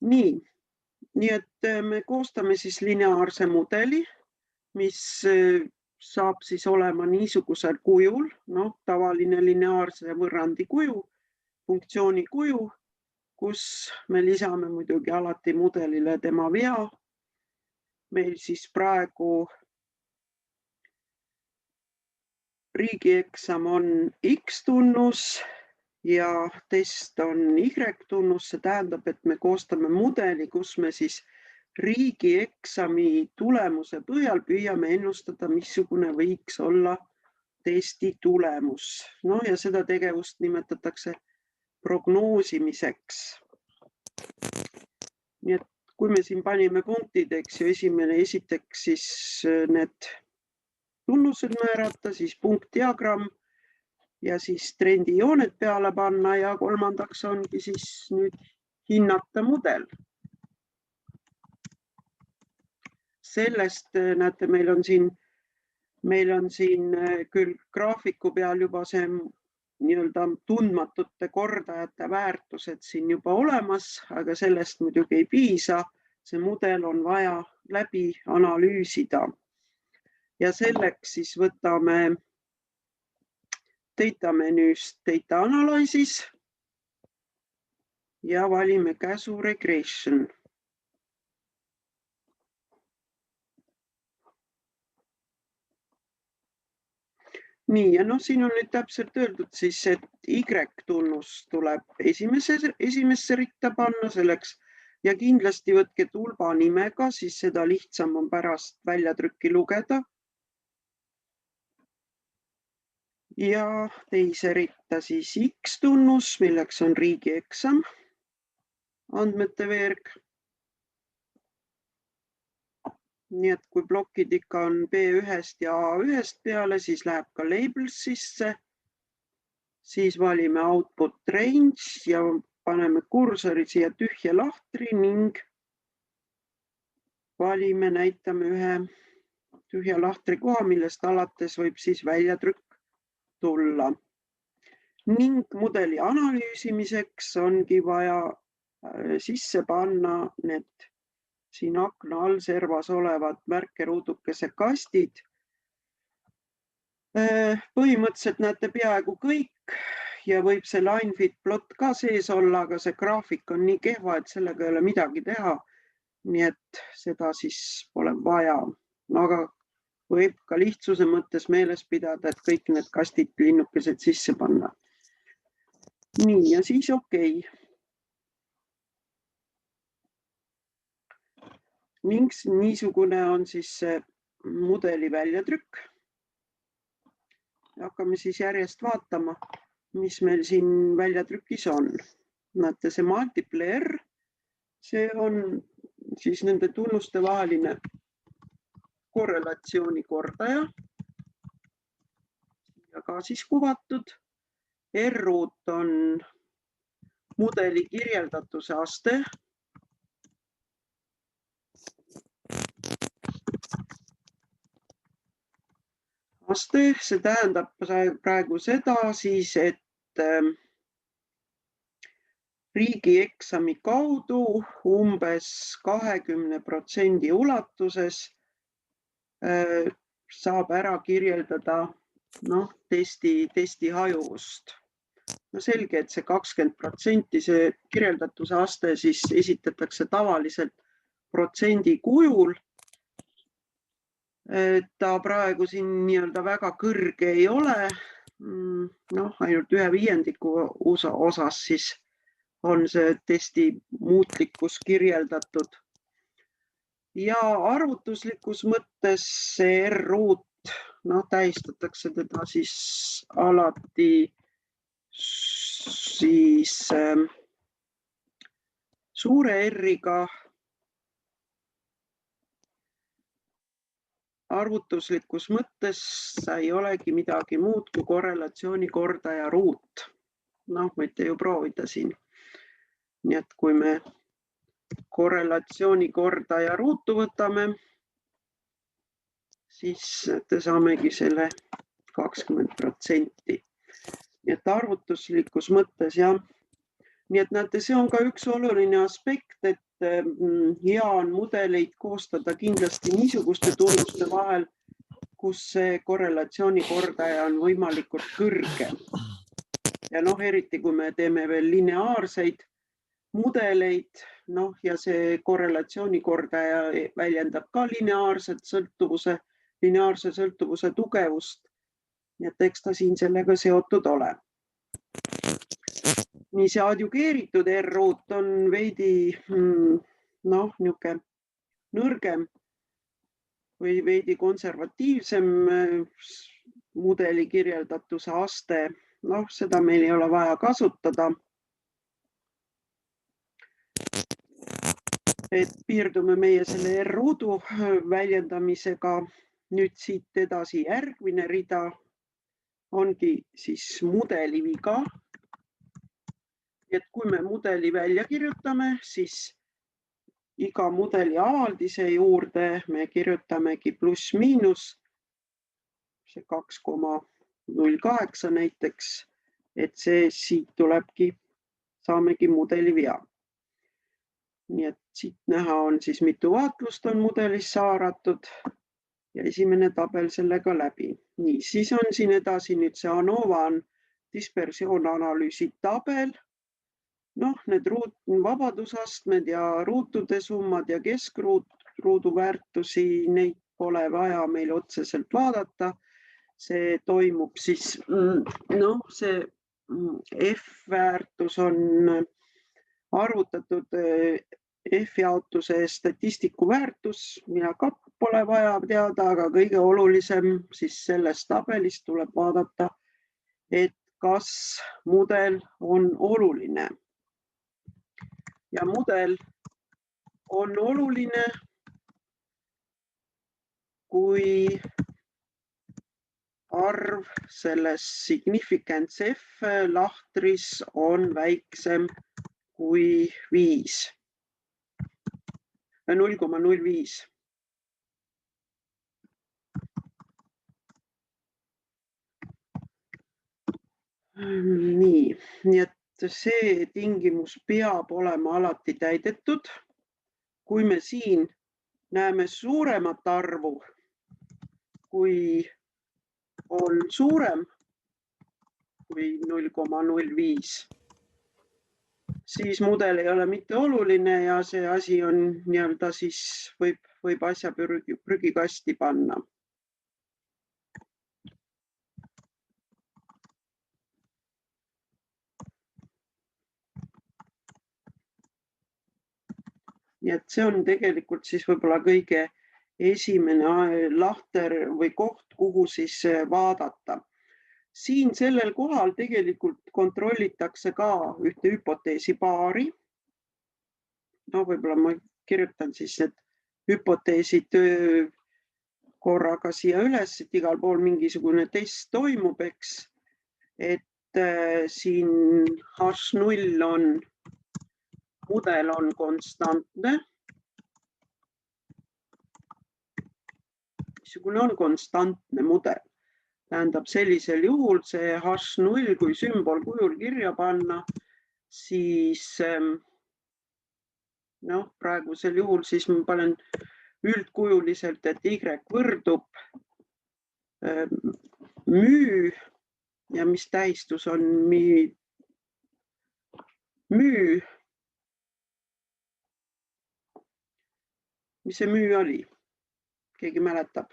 Nii et me koostame siis lineaarse mudeli, mis saab siis olema niisugusel kujul, tavaline lineaarse võrrandi kuju, funktsiooni kuju, kus me lisame muidugi alati mudelile tema vea. Meil siis praegu riigieksam on X-tunnus ja test on Y-tunnus. See tähendab, et me koostame mudeli, kus me siis riigieksami tulemuse põhjal püüame ennustada, missugune võiks olla testi tulemus. Ja seda tegevust nimetatakse prognoosimiseks. Nii et kui me siin panime punktid, eks ju, esiteks siis need tunnused määrata, siis punktdiagramm ja siis trendijooned peale panna ja kolmandaks ongi siis nüüd hinnata mudel. Sellest näete, meil on siin küll graafiku peal juba see nii-öelda tundmatute kordajate väärtused siin juba olemas, aga sellest muidugi ei piisa. See mudel on vaja läbi analüüsida. Ja selleks siis võtame data menüüst data analysis ja valime käsu regression. Nii, ja siin on nüüd täpselt öeldud siis, et Y-tunnus tuleb esimesse ritta panna selleks ja kindlasti võtke tulba nimega, siis seda lihtsam on pärast väljatrükki lugeda. Ja teise ritta siis X-tunnus, milleks on riigieksam, andmete veerg. Nii et kui plokid ikka on B1 ja A1 peale, siis läheb ka labels sisse. Siis valime output range ja paneme kursori siia tühja lahtri ning valime, näitame ühe tühja lahtri koha, millest alates võib siis väljatrükk tulla. Ning mudeli analüüsimiseks ongi vaja sisse panna need siin akna all servas olevad märkeruudukese kastid. Põhimõtteliselt näete peaaegu kõik ja võib see line-fit plot ka sees olla, aga see graafik on nii kehva, et sellega ei ole midagi teha. Nii et seda siis pole vaja. Aga võib ka lihtsuse mõttes meeles pidada, et kõik need kastid linnukesed sisse panna. Nii, ja siis okei. Ning niisugune on siis see mudeli väljatrükk. Hakkame siis järjest vaatama, mis meil siin väljatrükis on. Näete, see multiple R, see on siis nende tunnuste vaheline korrelatsiooni kordaja. Ja ka siis kuvatud. R-ruut on mudeli kirjeldatuse aste. See tähendab praegu seda siis, et riigieksami kaudu umbes 20% ulatuses saab ära kirjeldada testi hajuvust. Selge, et see 20% see kirjeldatuse aste siis esitatakse tavaliselt protsendi kujul. Ta praegu siin nii-öelda väga kõrge ei ole, ainult 1/5 osas siis on see testi muutlikkus kirjeldatud. Ja arvutuslikus mõttes see R-ruut, tähistatakse teda siis alati siis suure R-iga. Arvutuslikus mõttes ei olegi midagi muud kui korrelatsiooni kordaja ruut. Võite ju proovida siin. Nii et kui me korrelatsiooni kordaja ruutu võtame, siis saamegi selle 20%. Nii et arvutuslikus mõttes, jah. Nii et näete, see on ka üks oluline aspekt, et hea on mudeleid koostada kindlasti niisuguste tunnuste vahel, kus see korrelatsioonikordaja on võimalikult kõrge. Ja eriti kui me teeme veel lineaarseid mudeleid, ja see korrelatsioonikordaja väljendab ka lineaarse sõltuvuse tugevust. Nii et eks ta siin sellega seotud ole. Nii see adjugeeritud R-ruut on veidi niuke nõrgem või veidi konservatiivsem mudeli kirjeldatuse aste. Seda meil ei ole vaja kasutada. Et piirdume meie selle R-ruudu väljendamisega. Nüüd siit edasi järgmine rida ongi siis mudeli viga. Et kui me mudeli välja kirjutame, siis iga mudeli avaldise juurde me kirjutamegi pluss-miinus see 2,08 näiteks, et see siit tulebki, saamegi mudeli vea. Nii et siit näha on siis mitu vaatlust on mudelis saaratud ja esimene tabel sellega läbi. Nii, siis on siin edasi nüüd see ANOVA on dispersioonanalüüsi tabel. Need vabadusastmed ja ruutude summad ja keskruudu väärtusi, neid pole vaja meil otseselt vaadata. See toimub siis, see F-väärtus on arvutatud F-jaotuse statistiku väärtus, mida ka pole vaja teada, aga kõige olulisem siis sellest tabelist tuleb vaadata, et kas mudel on oluline. Ja mudel on oluline, kui arv selles significance F lahtris on väiksem kui 0,05. Nii et see tingimus peab olema alati täidetud. Kui me siin näeme suuremat arvu, kui on suurem kui 0,05, siis mudel ei ole mitte oluline ja see asi on siis võib asja prügikasti panna. Nii et see on tegelikult siis võib-olla kõige esimene lahter või koht, kuhu siis vaadata. Siin sellel kohal tegelikult kontrollitakse ka ühte hüpoteesipaari. Võib-olla ma kirjutan siis need hüpoteesid korraga siia üles, et igal pool mingisugune test toimub, eks. Et siin H0 on mudel on konstantne. Missugune on konstantne mudel? Tähendab sellisel juhul see H0, kui sümbol kujul kirja panna, siis praegusel juhul siis ma panen üldkujuliselt, et Y võrdub müü ja mis tähistus on müü. Mis see müü oli? Keegi mäletab?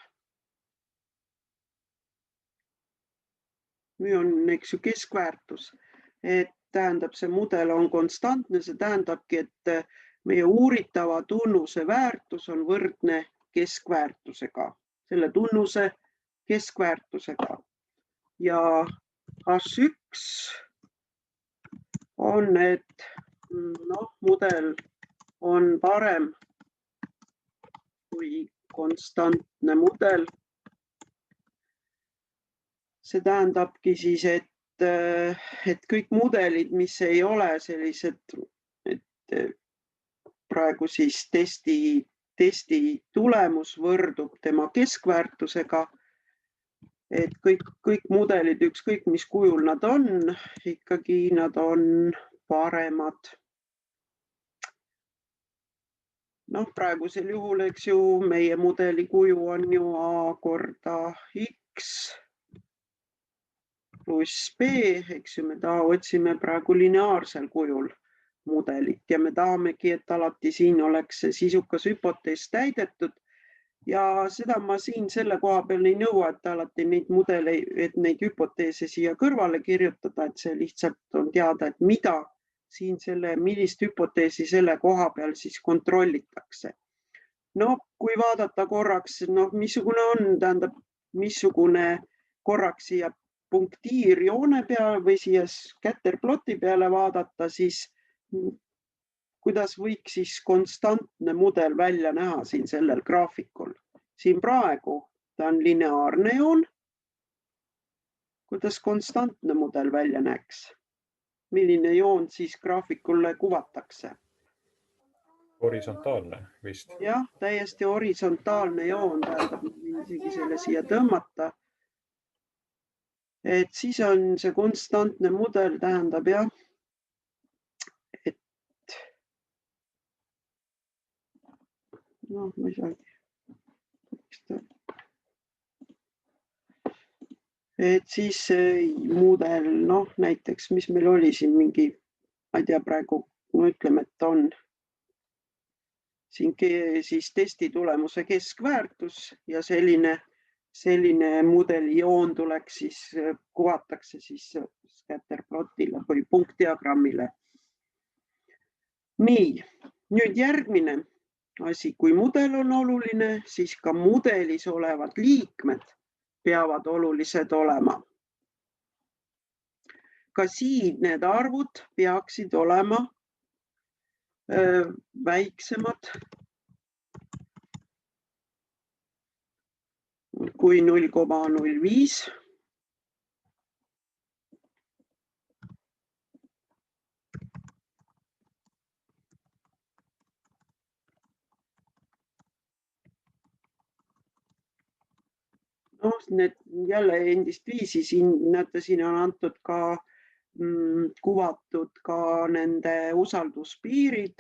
Müü on keskväärtus. Et tähendab, see mudel on konstantne, see tähendabki, et meie uuritava tunnuse väärtus on võrdne keskväärtusega, selle tunnuse keskväärtusega. Ja H1 on, et mudel on parem kui konstantne mudel. See tähendabki siis, et kõik mudelid, mis ei ole sellised, et praegu siis testi tulemus võrdub tema keskväärtusega, et kõik mudelid, ükskõik mis kujul nad on, ikkagi nad on paremad. Noh, praegusel juhul, eks ju, meie mudeli kuju on ju A korda X pluss B, eks ju, me otsime praegu lineaarsel kujul mudelit ja me tahamegi, et alati siin oleks see sisukas hüpotees täidetud. Ja seda ma siin selle koha peal ei nõua, et alati neid mudeleid, et neid hüpoteese siia kõrvale kirjutada, et see lihtsalt on teada, et mida siin millist hüpoteesi selle koha peal siis kontrollitakse. No kui vaadata korraks, missugune on, tähendab, missugune korraks siia punktiirjoone peale või siia scatterploti peale vaadata, siis kuidas võiks siis konstantne mudel välja näha siin sellel graafikul. Siin praegu ta on lineaarne joon. Kuidas konstantne mudel välja näeks? Milline joon siis graafikule kuvatakse? Horisontaalne vist. Jah, täiesti horisontaalne joon, tähendab, isegi selle siia tõmmata. Et siis on see konstantne mudel, tähendab jah, et et siis mudel, näiteks, mis meil oli siin mingi, ma ei tea praegu, ütleme, et on siin siis testi tulemuse keskväärtus ja selline mudeli joon tuleks siis, kuvatakse siis scatterplotile või punktdiagrammile. Nii, nüüd järgmine asi, kui mudel on oluline, siis ka mudelis olevad liikmed peavad olulised olema. Ka siin need arvud peaksid olema väiksemad kui 0,05. Need jälle endist viisi, siin näete, siin on antud ka kuvatud ka nende usalduspiirid.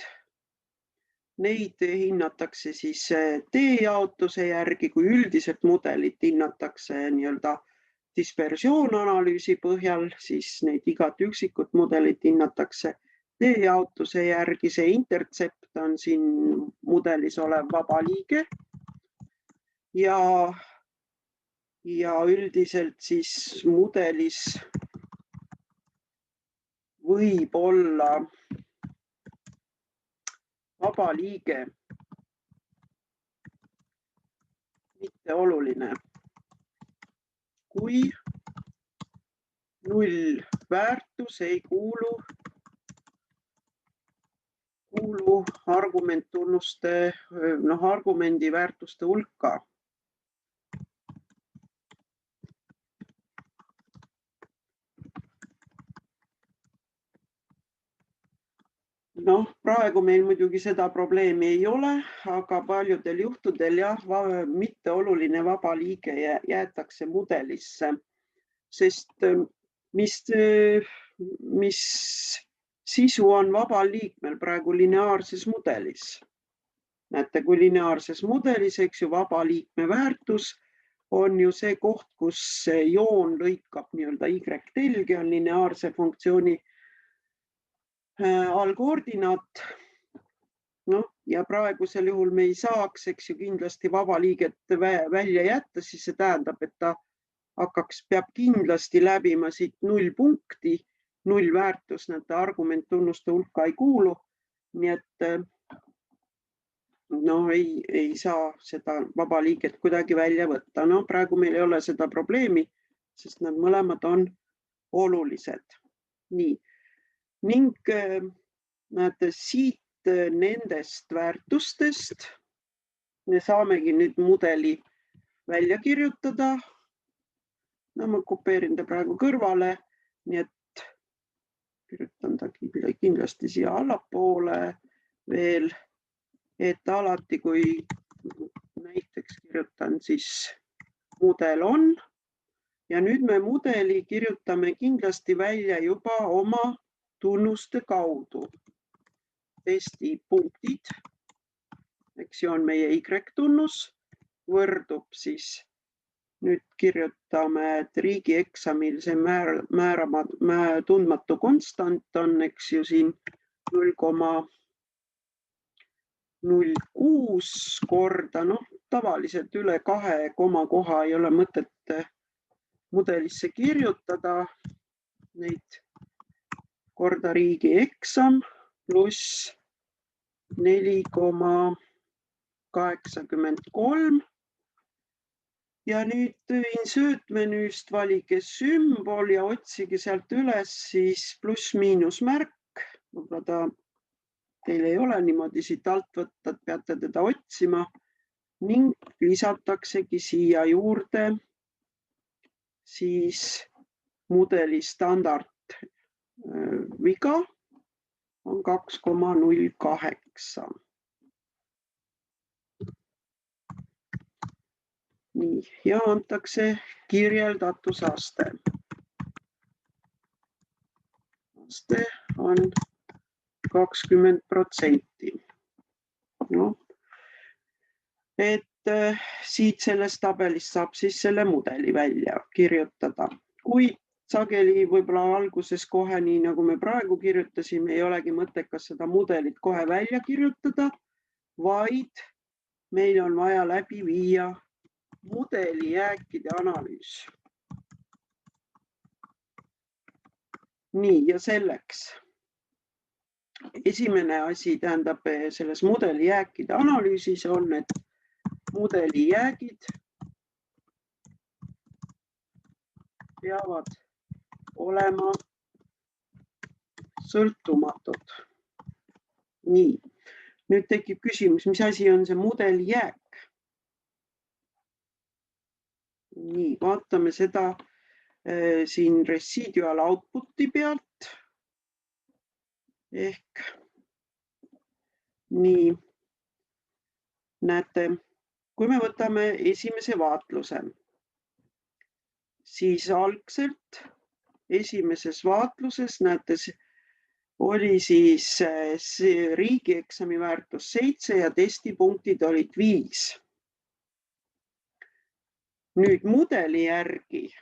Neid hinnatakse siis T-jaotuse järgi, kui üldiselt mudelit hinnatakse nii-öelda dispersioonanalüüsi põhjal, siis neid igat üksikut mudelit hinnatakse T-jaotuse järgi. See intertsept on siin mudelis olev vaba liige ja üldiselt siis mudelis võib olla vaba liige mitte oluline, kui nullväärtus ei kuulu argumendi väärtuste hulka. Praegu meil muidugi seda probleemi ei ole, aga paljudel juhtudel jah, mitteoluline vaba liige jäetakse mudelisse, sest mis sisu on vabal liikmel praegu lineaarses mudelis? Näete, kui lineaarses mudelis, eks ju, vaba liikme väärtus on ju see koht, kus joon lõikab nii-öelda y-telge, on lineaarse funktsiooni allkoordinaat. Ja praegusel juhul me ei saaks, eks ju, kindlasti vaba liiget välja jätta, siis see tähendab, et ta peab kindlasti läbima siit 0 punkti, 0 väärtus, näete, argumenttunnuste hulka ei kuulu. Nii et ei saa seda vaba liiget kuidagi välja võtta. Praegu meil ei ole seda probleemi, sest nad mõlemad on olulised. Nii. Ning näete, siit nendest väärtustest me saamegi nüüd mudeli välja kirjutada. Ma kopeerin ta praegu kõrvale, nii et kirjutan ta kindlasti siia allapoole veel, et alati, kui näiteks kirjutan siis mudel on ja nüüd me mudeli kirjutame kindlasti välja juba oma tunnuste kaudu. Testi punktid eks ju on meie Y-tunnus, võrdub siis, nüüd kirjutame, et riigieksamil see tundmatu konstant on, eks ju siin 0,06 korda, tavaliselt üle 2 komakoha ei ole mõtet mudelisse kirjutada, neid korda riigieksam pluss 4,83 ja nüüd insert-menüüst valige sümbol ja otsige sealt üles siis pluss-miinusmärk, võib-olla ta teil ei ole niimoodi siit alt võtta, et peate teda otsima ning lisataksegi siia juurde siis mudeli standardviga on 2,08. Nii, ja antakse kirjeldatusaste. Aste on 20%. Et siit sellest tabelist saab siis selle mudeli välja kirjutada. Kui sageli võib-olla alguses kohe, nii nagu me praegu kirjutasime, ei olegi mõttekas seda mudelit kohe välja kirjutada, vaid meil on vaja läbi viia mudeli jääkide analüüs. Nii, ja selleks esimene asi tähendab selles mudeli jääkide analüüsis on, et mudeli jäägid peavad olema sõltumatud. Nii, nüüd tekib küsimus, mis asi on see mudeli jääk? Nii, vaatame seda siin residual output'i pealt. Ehk nii, näete, kui me võtame esimese vaatluse, siis algselt esimeses vaatluses, näete, oli siis riigieksami väärtus 7 ja testipunktid olid 5. Nüüd mudeli järgi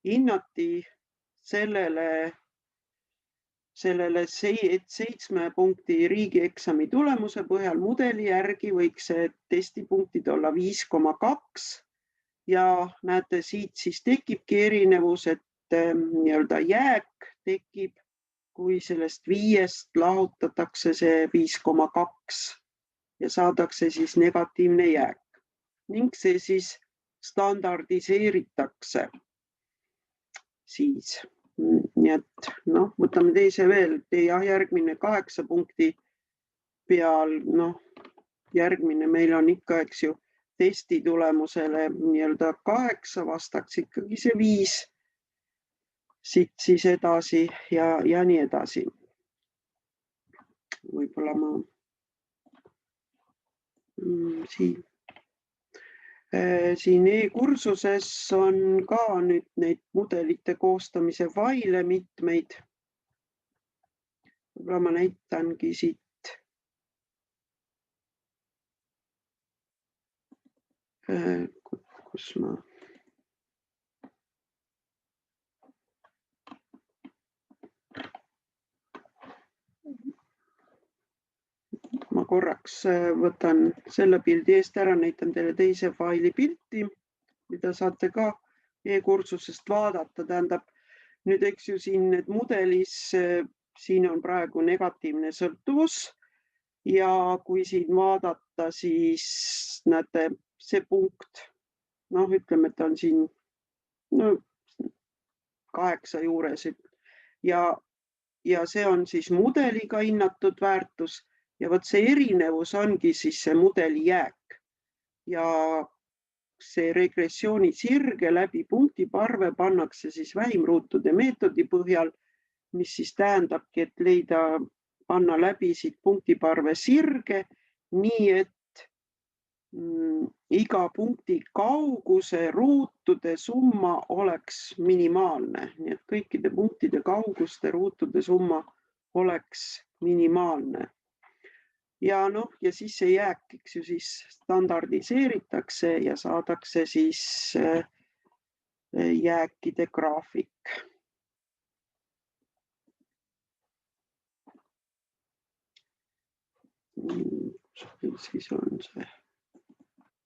hinnati sellele 7 punkti riigieksami tulemuse põhjal mudeli järgi võiks testipunktid olla 5,2 ja näete, siit siis tekibki erinevus, et nii-öelda jääk tekib, kui sellest 5 lahutatakse see 5,2 ja saadakse siis negatiivne jääk ning see siis standardiseeritakse siis. Nii et võtame teise veel, järgmine 8 punkti peal, järgmine meil on ikka, eks ju, testi tulemusele nii-öelda 8, vastaks ikkagi see 5, siit siis edasi ja nii edasi. Võib-olla ma siin e-kursuses on ka nüüd neid mudelite koostamise faile mitmeid. Võib-olla ma näitangi siit. Kus ma korraks võtan selle pildi eest ära, näitan teile teise faili pilti, mida saate ka e-kursusest vaadata. Tähendab, nüüd eks ju siin mudelis, siin on praegu negatiivne sõltuvus ja kui siin vaadata, siis näete see punkt, ütleme, et on siin 8 juures ja see on siis mudeliga hinnatud väärtus. Ja võt see erinevus ongi siis see mudeli jääk ja see regressiooni sirge läbi punktiparve pannakse siis vähimruutude meetodi põhjal, mis siis tähendabki, et panna läbi siit punktiparve sirge, nii et iga punkti kauguse ruutude summa oleks minimaalne, nii et kõikide punktide kauguste ruutude summa oleks minimaalne. ja siis see jääk, eks ju, siis standardiseeritakse ja saadakse siis jääkide graafik. Siis on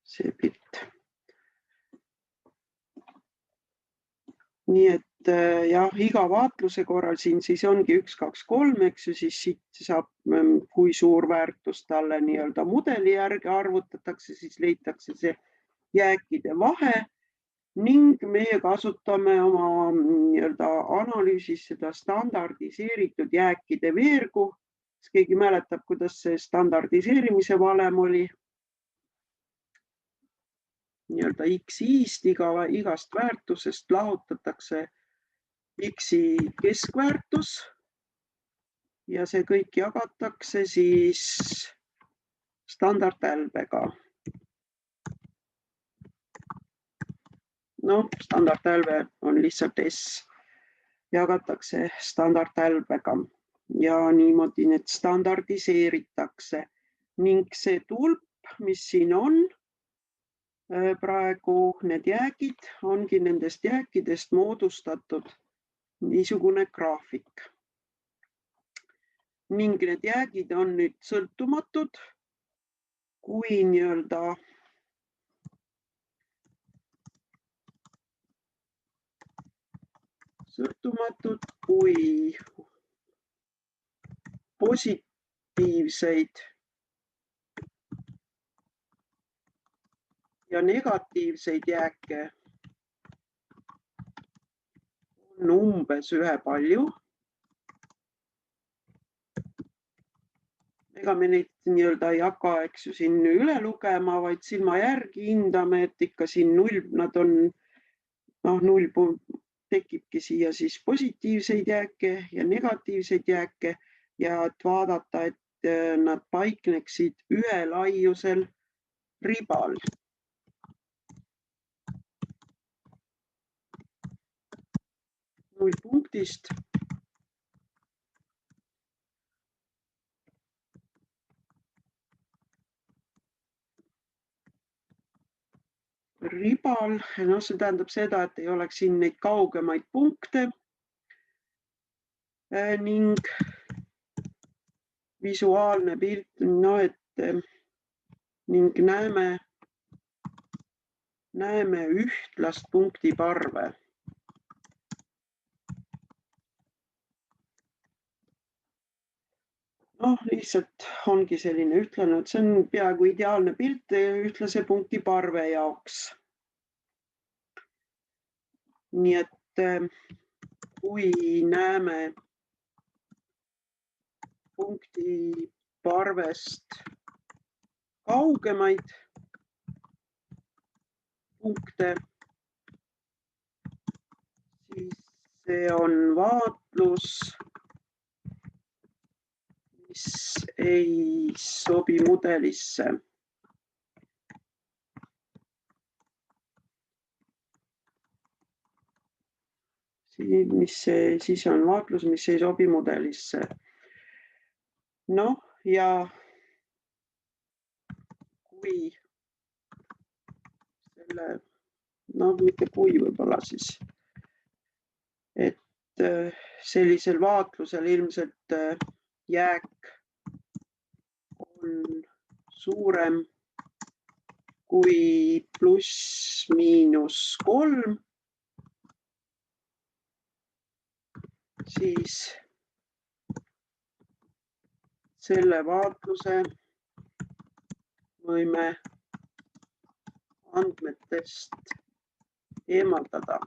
see pilt. Nii et jah, iga vaatluse korral siin siis ongi 1, 2, 3, eks ju, siis siit saab, kui suur väärtus talle nii-öelda mudeli järgi arvutatakse, siis leitakse see jääkide vahe ning meie kasutame oma nii-öelda analüüsis seda standardiseeritud jääkide veergu. Kas keegi mäletab, kuidas see standardiseerimise valem oli? Nii-öelda X-ist igast väärtusest lahutatakse X-i keskväärtus ja see kõik jagatakse siis standardhälbega. Standardhälbe on lihtsalt S, jagatakse standardhälbega ja niimoodi need standardiseeritakse ning see tulp, mis siin on, praegu need jäägid ongi nendest jääkidest moodustatud niisugune graafik. Ning need jäägid on nüüd sõltumatud, kui nii-öelda kui positiivseid ja negatiivseid jääke on umbes ühepalju. Ega me neid nii-öelda ei hakka, eks ju, siin üle lugema, vaid silma järgi hindame, et ikka siin 0, nad on 0 tekibki siia siis positiivseid jääke ja negatiivseid jääke ja et vaadata, et nad paikneksid ühelaiusel ribal. Nullpunktist ribal, see tähendab seda, et ei oleks siin neid kaugemaid punkte ning visuaalne pilt, ning näeme ühtlast punktiparve. Lihtsalt ongi selline ühtlane, et see on peaaegu ideaalne pilt ühtlase punktiparve jaoks. Nii et kui näeme punktiparvest kaugemaid punkte, siis see on vaatlus, mis ei sobi mudelisse. Siis on vaatlus, mis ei sobi mudelisse. Ja kui selle, mitte kui võib-olla siis, et sellisel vaatlusel ilmselt jääk on suurem kui +–3, siis selle vaatluse võime andmetest eemaldada.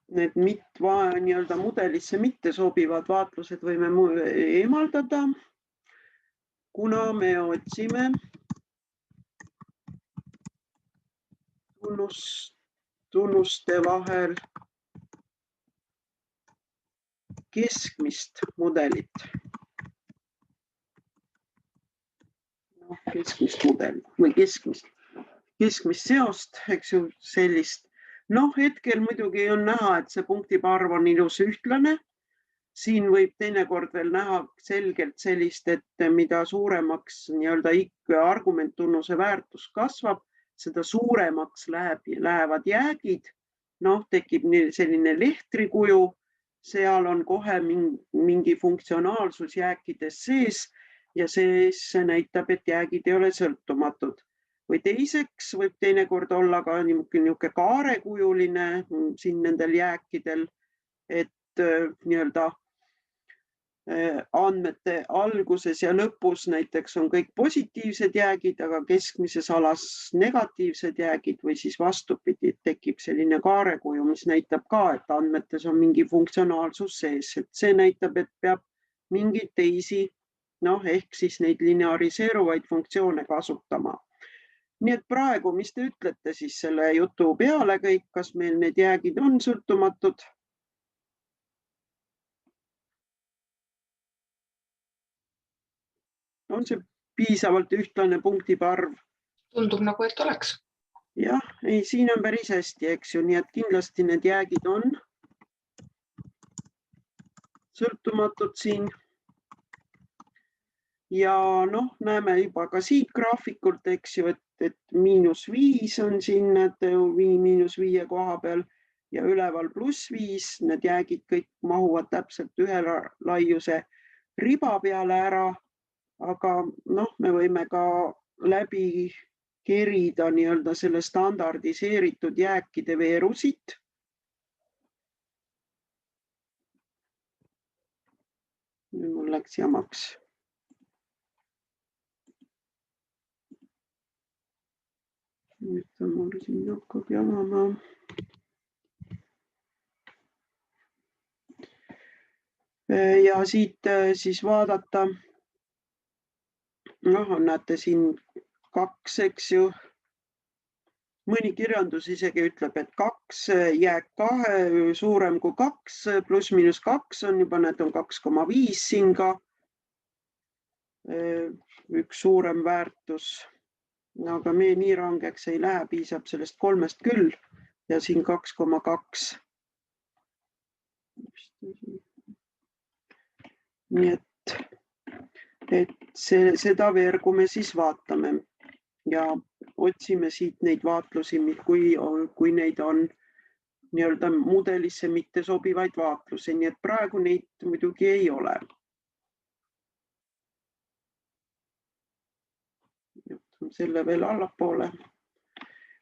Need nii-öelda mudelisse mitte sobivad vaatlused võime eemaldada, kuna me otsime tunnuste vahel keskmist mudelit. Keskmist mudelit või keskmist seost, eks ju, sellist Noh, hetkel muidugi on näha, et see punktide arv on ilus ühtlane. Siin võib teinekord veel näha selgelt sellist, et mida suuremaks nii-öelda argumenttunnuse väärtus kasvab, seda suuremaks lähevad jäägid. Noh, tekib selline lehtrikuju, seal on kohe mingi funktsionaalsus jääkides sees ja see näitab, et jäägid ei ole sõltumatud. Või teiseks võib teinekord olla ka niisugune kaarekujuline siin nendel jääkidel, et nii-öelda andmete alguses ja lõpus näiteks on kõik positiivsed jäägid, aga keskmises alas negatiivsed jäägid või siis vastupidi, tekib selline kaarekuju, mis näitab ka, et andmetes on mingi funktsionaalsus sees, et see näitab, et peab mingeid teisi, ehk siis neid lineariseeruvaid funktsioone kasutama. Nii et praegu, mis te ütlete siis selle jutu peale kõik, kas meil need jäägid on sõltumatud? On see piisavalt ühtlane punktide arv? Tundub nagu, et oleks. Jah, ei, siin on päris hästi, eks ju, nii et kindlasti need jäägid on sõltumatud siin. Ja näeme juba ka siit graafikult, eks ju, et -5 on siin, näete, -5 koha peal ja üleval +5, need jäägid kõik mahuvad täpselt ühe laiuse riba peale ära. Aga me võime ka läbi kerida nii-öelda selle standardiseeritud jääkide veerusid. Nüüd mul läks jamaks. Nüüd on mul siin hakkab jamama. Ja siit siis vaadata. Näete siin 2, eks ju. Mõni kirjandus isegi ütleb, et 2 jääk 2 suurem kui 2, +/- 2 on juba, need on 2,5 siin ka. Üks suurem väärtus. Aga me nii rangeks ei lähe, piisab sellest 3 küll ja siin 2,2. Nii et seda vergu me siis vaatame ja otsime siit neid vaatlusi, kui neid on nii-öelda mudelisse mitte sobivaid vaatlusi, nii et praegu neid muidugi ei ole. Selle veel allapoole.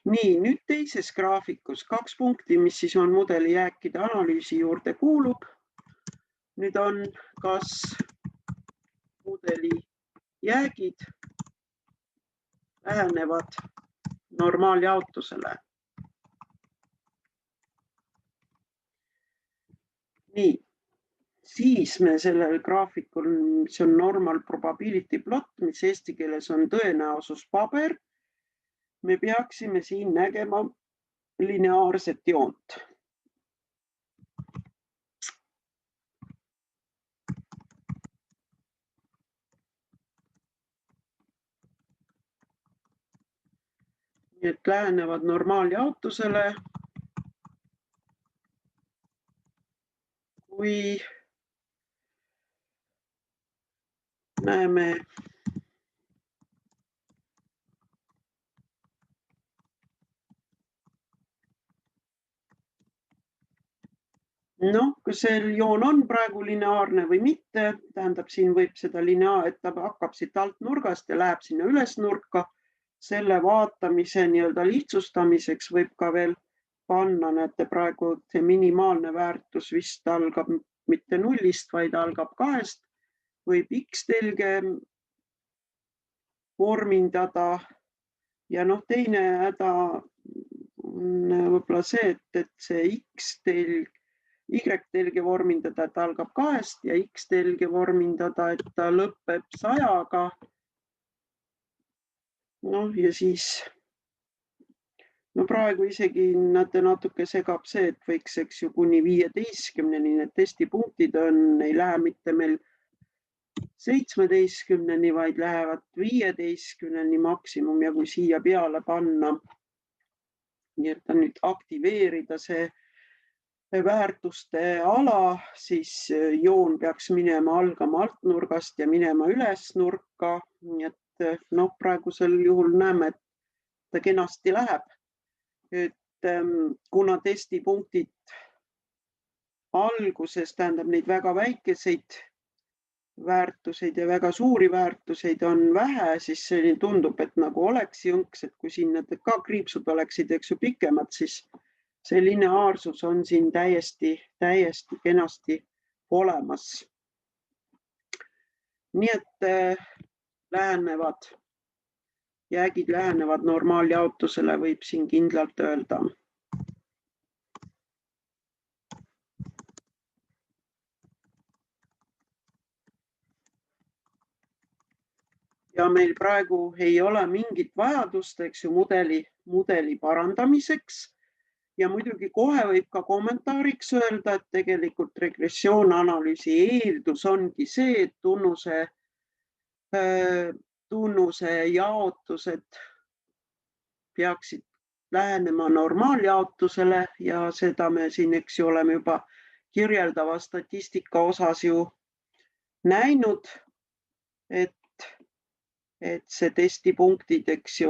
Nii, nüüd teises graafikus 2 punkti, mis siis on mudeli jääkide analüüsi juurde kuulub. Nüüd on kas mudeli jäägid lähenevad normaaljaotusele. Nii, siis me sellel graafikul, mis on normal probability plot, mis eesti keeles on tõenäosuspaber, me peaksime siin nägema lineaarset joont. Nii et lähenevad normaaljaotusele, kui näeme kas see joon on praegu lineaarne või mitte, tähendab, siin võib seda et ta hakkab siit alt nurgast ja läheb sinna üles nurka. Selle vaatamise nii-öelda lihtsustamiseks võib ka veel panna, näete praegu see minimaalne väärtus vist algab mitte 0-st, vaid algab 2-st. Võib X-telge vormindada ja teine häda on võib-olla see, et see X-telg, Y-telge vormindada, et algab 2-st ja X-telge vormindada, et ta lõpeb 100-ga. Ja siis praegu isegi näete natuke segab see, et võiks, eks ju, kuni 15-ni need testipunktid on, ei lähe mitte meil 17-ni, vaid lähevad 15-ni maksimum ja kui siia peale panna nii et nüüd aktiveerida see väärtuste ala, siis joon peaks minema algama altnurgast ja minema üles nurka. Nii et praegusel juhul näeme, et ta kenasti läheb. Kuna testipunktid alguses tähendab neid väga väikeseid väärtuseid ja väga suuri väärtuseid on vähe, siis see tundub, et nagu oleks jõnks, et kui siin need ka kriipsud oleksid, eks ju, pikemad, siis see lineaarsus on siin täiesti kenasti olemas. Nii et jäägid lähenevad normaaljaotusele, võib siin kindlalt öelda. Ja meil praegu ei ole mingit vajadust, eks ju, mudeli parandamiseks. Ja muidugi kohe võib ka kommentaariks öelda, et tegelikult regressioonanalüüsi eeldus ongi see, et tunnuse jaotused peaksid lähenema normaaljaotusele ja seda me siin, eks ju, oleme juba kirjeldava statistika osas ju näinud, et see testipunktid, eks ju,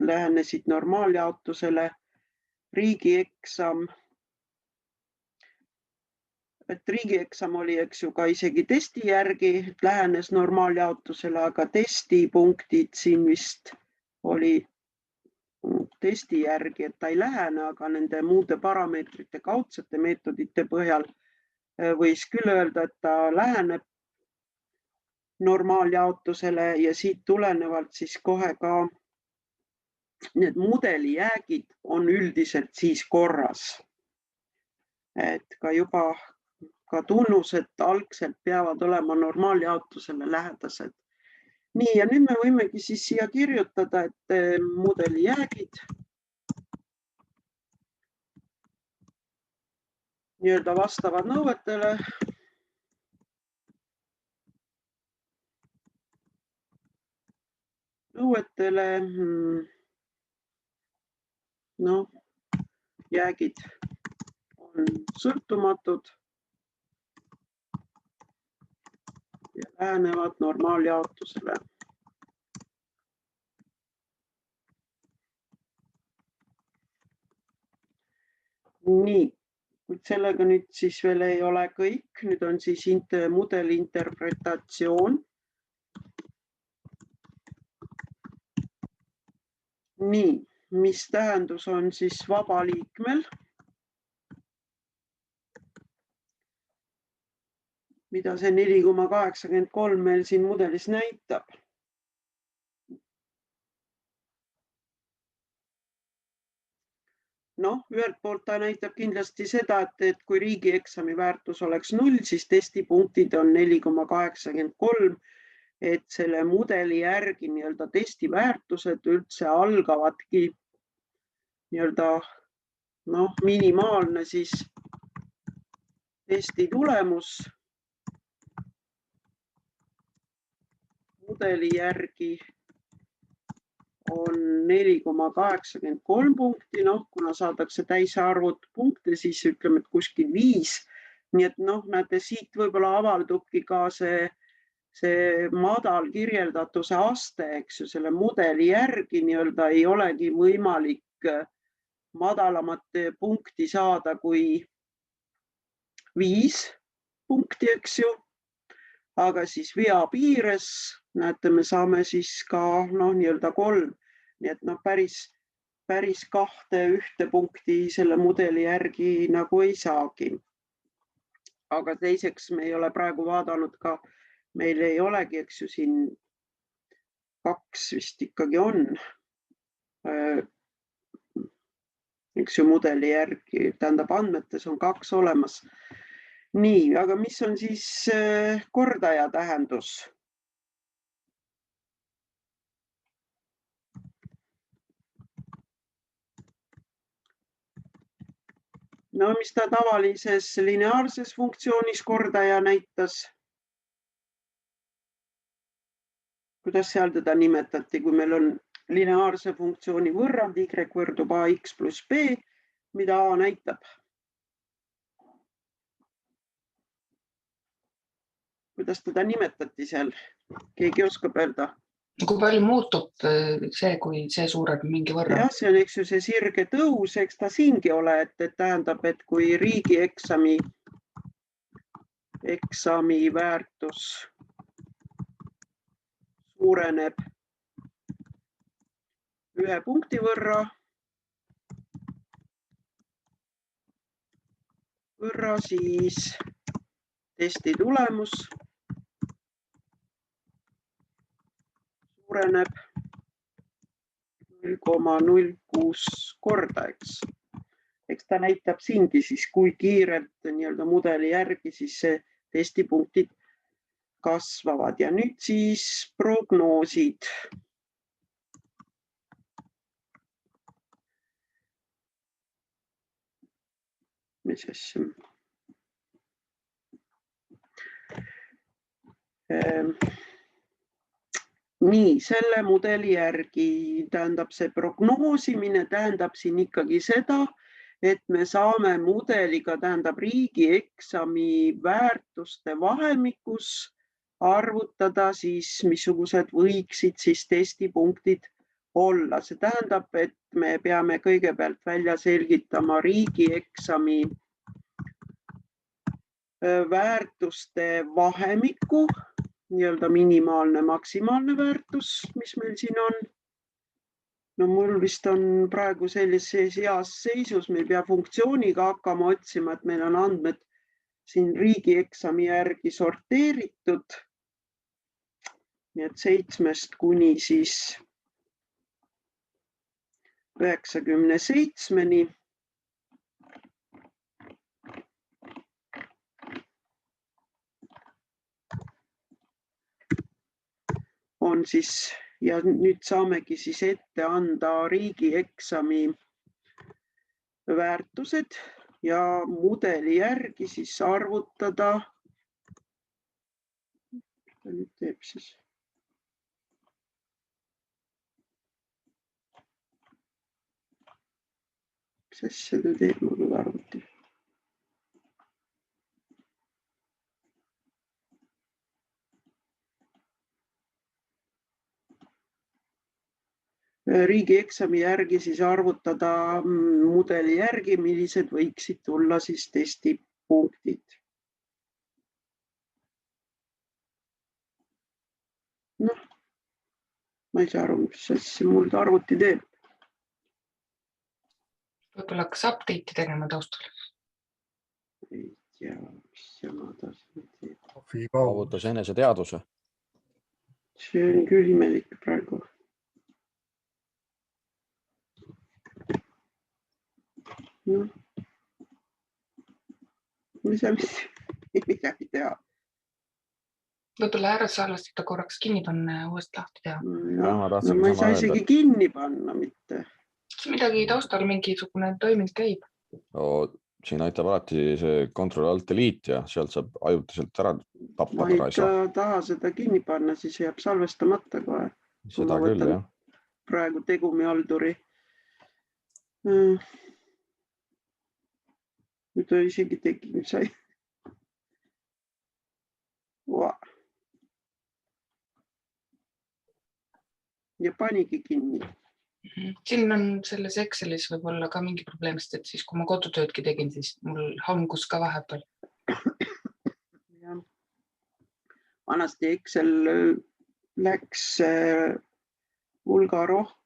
lähenesid normaaljaotusele. Riigieksam oli, eks ju, ka isegi testi järgi, et lähenes normaaljaotusele, aga testipunktid siin vist oli testi järgi, et ta ei lähene, aga nende muude parameetrite kaudsete meetodite põhjal võis küll öelda, et ta läheneb normaaljaotusele ja siit tulenevalt siis kohe ka need mudeli jäägid on üldiselt siis korras. Et ka juba tunnused algselt peavad olema normaaljaotusele lähedased. Nii, ja nüüd me võimegi siis siia kirjutada, et mudeli jäägid nii-öelda vastavad nõuetele. Jäägid on sõltumatud ja lähenevad normaaljaotusele. Nii, kuid sellega nüüd siis veel ei ole kõik. Nüüd on siis mudeli interpretatsioon. Nii, mis tähendus on siis vaba liikmel? Mida see 4,83 meil siin mudelis näitab? Ühelt poolt ta näitab kindlasti seda, et kui riigieksami väärtus oleks 0, siis testipunktid on 4,83, et selle mudeli järgi nii-öelda testiväärtused üldse algavadki nii-öelda minimaalne siis testi tulemus mudeli järgi on 4,83 punkti, kuna saadakse täisarvud punkte, siis ütleme, et kuskil 5. Nii et näete, siit võib-olla avaldubki ka see madal kirjeldatuse aste, eks ju, selle mudeli järgi nii-öelda ei olegi võimalik madalamat punkti saada kui 5 punkti, eks ju. Aga siis vea piires, näete, me saame siis ka nii-öelda 3. Nii et päris 2 punkti selle mudeli järgi nagu ei saagi. Aga teiseks me ei ole praegu vaadanud ka, meil ei olegi, eks ju, siin 2 vist ikkagi on, eks ju, mudeli järgi, tähendab andmetes on 2 olemas. Nii, aga mis on siis kordaja tähendus? Mis ta tavalises lineaarses funktsioonis kordaja näitas? Kuidas seal teda nimetati, kui meil on lineaarse funktsiooni võrrand y võrdub ax pluss b, mida a näitab. Kuidas teda nimetati seal? Keegi oskab öelda? Kui palju muutub see, kui see suureb mingi võrra? Jah, see on eks ju see sirge tõus, eks ta siingi ole, et tähendab, et kui riigieksami väärtus suureneb 1 punkti võrra, siis testi tulemus suureneb 0,06 korda, eks. Eks ta näitab siingi siis, kui kiirelt nii-öelda mudeli järgi siis see testipunktid kasvavad. Ja nüüd siis prognoosid. Mis asja? Nii, selle mudeli järgi tähendab see prognoosimine, tähendab siin ikkagi seda, et me saame mudeliga, tähendab riigieksami väärtuste vahemikus arvutada siis, missugused võiksid siis testipunktid olla. See tähendab, et me peame kõigepealt välja selgitama riigieksami väärtuste vahemiku, nii-öelda minimaalne, maksimaalne väärtus, mis meil siin on. No mul vist on praegu sellises heas seisus, me ei pea funktsiooniga hakkama otsima, et meil on andmed siin riigieksami järgi sorteeritud. Nii et 7 kuni siis 97-ni. On siis, ja nüüd saamegi siis ette anda riigieksami väärtused ja mudeli järgi siis arvutada. Ta nüüd teeb siis. Mis asja ta teeb mul arvuti? Riigieksami järgi siis arvutada mudeli järgi, millised võiksid tulla siis testipunktid. Noh, ma ei saa aru, mis asja mul arvuti teeb. Võib-olla hakkas update'i tegema taustal. Ei tea, mis jama ta teeb. Saavutas enese teaduse. See on küll imelik praegu. No. Mis ei midagi teha. Võib-olla ära salvestada korraks kinni panna ja uuesti lahti teha. No, ma ei saa isegi kinni panna mitte. Midagi taustal mingisugune toiming käib. No, siin aitab alati see Ctrl-Alt-Delete ja sealt saab ajutiselt ära tappa. Ma ei taha seda kinni panna, siis jääb salvestamata kohe. Seda küll, jah. Praegu tegumihalduri. Nüüd isegi tegin, sai. Ja panigi kinni. Siin on selles Excelis võib-olla ka mingi probleem, sest et siis, kui ma kodutöödki tegin, siis mul hangus ka vahepeal. Vanasti Excel läks hulga rohkem,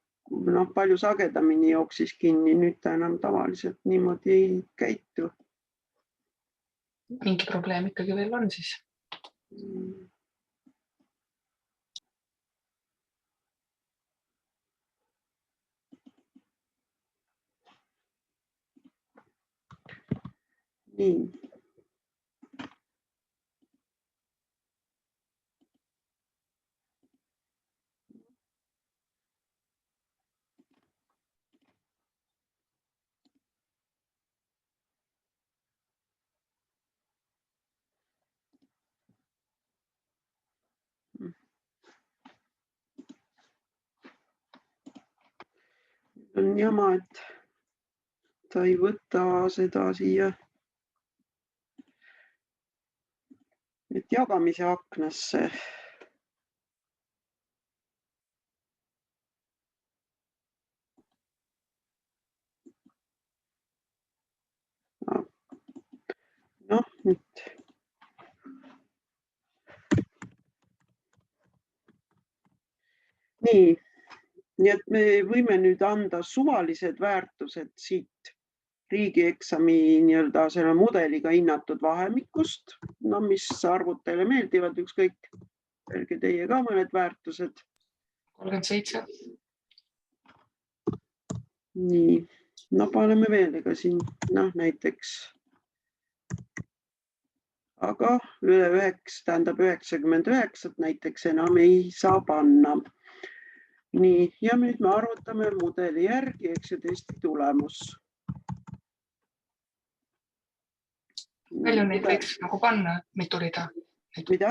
palju sagedamini jooksis kinni, nüüd ta enam tavaliselt niimoodi ei käitu. Mingi probleem ikkagi veel on siis. Nii. On jama, et ta ei võta seda siia. Et jagamise aknasse. Noh, nüüd. Nii et me võime nüüd anda suvalised väärtused siit riigieksami nii-öelda selle mudeliga hinnatud vahemikust, no mis arvud teile meeldivad, ükskõik, öelge teie ka mõned väärtused. 37. Nii, no paneme veel ega siin, näiteks. Aga üle 9, tähendab 99 näiteks enam ei saa panna. Nii, ja nüüd me arvutame mudeli järgi, eks ju testi tulemus. Palju neid võiks nagu panna, mitu rida? Mida?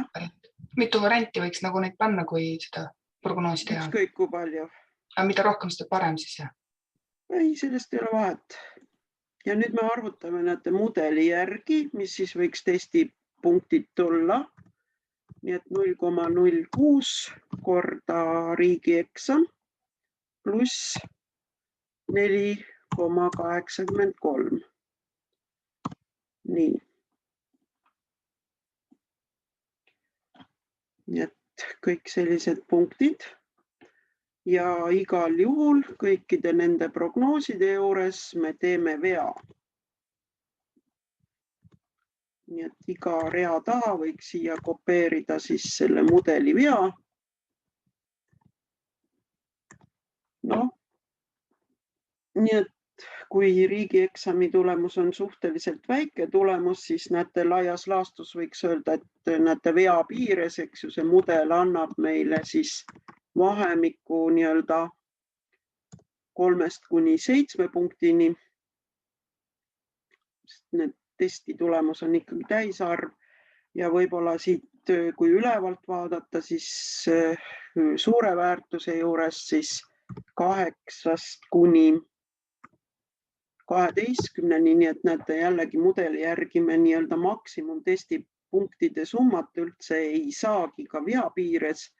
Mitu varianti võiks nagu neid panna, kui seda prognoosi teha? Ükskõik kui palju. Aga mida rohkem, seda parem siis, jah? Ei, sellest ei ole vahet. Ja nüüd me arvutame näete mudeli järgi, mis siis võiks testi punktid tulla. Nii et 0,06 korda riigieksam pluss 4,83. Nii. Nii et kõik sellised punktid ja igal juhul kõikide nende prognooside juures me teeme vea. Nii et iga rea taha võiks siia kopeerida siis selle mudeli vea. Noh, nii et kui riigieksami tulemus on suhteliselt väike tulemus, siis näete laias laastus võiks öelda, et näete vea piires, eks ju, see mudel annab meile siis vahemiku nii-öelda 3 kuni 7 punktini. Need testi tulemus on ikkagi täisarv ja võib-olla siit, kui ülevalt vaadata, siis suure väärtuse juures siis 8 kuni 12, nii et näete jällegi mudeli järgi me nii-öelda maksimumtesti punktide summat üldse ei saagi ka vea piires.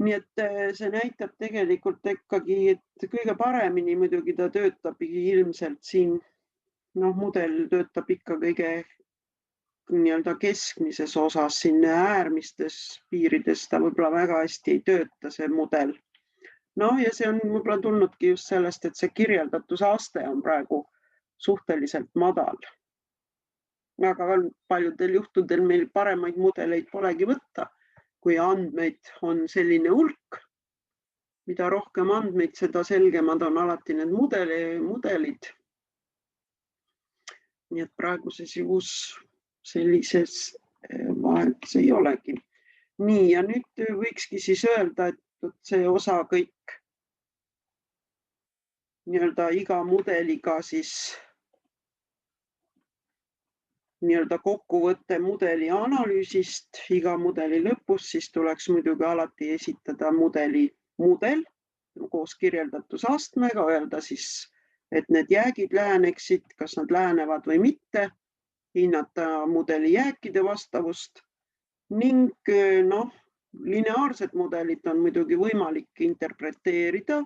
Nii et see näitab tegelikult ikkagi, et kõige paremini muidugi ta töötab ilmselt siin. Mudel töötab ikka kõige nii-öelda keskmises osas, siin äärmistes piirides ta võib-olla väga hästi ei tööta, see mudel. Ja see on võib-olla tulnudki just sellest, et see kirjeldatuse aste on praegu suhteliselt madal. Aga paljudel juhtudel meil paremaid mudeleid polegi võtta, kui andmeid on selline hulk. Mida rohkem andmeid, seda selgemad on alati need mudelid. Nii et praeguses juhus sellises vahetus ei olegi. Nii, ja nüüd võikski siis öelda, et see osa kõik nii-öelda iga mudeliga siis nii-öelda kokkuvõtte mudeli analüüsist, iga mudeli lõpus, siis tuleks muidugi alati esitada mudel koos kirjeldatusastmega, öelda siis, et need jäägid lääneksid, kas nad läänevad või mitte, hinnata mudeli jääkide vastavust ning lineaarsed mudelid on muidugi võimalik interpreteerida,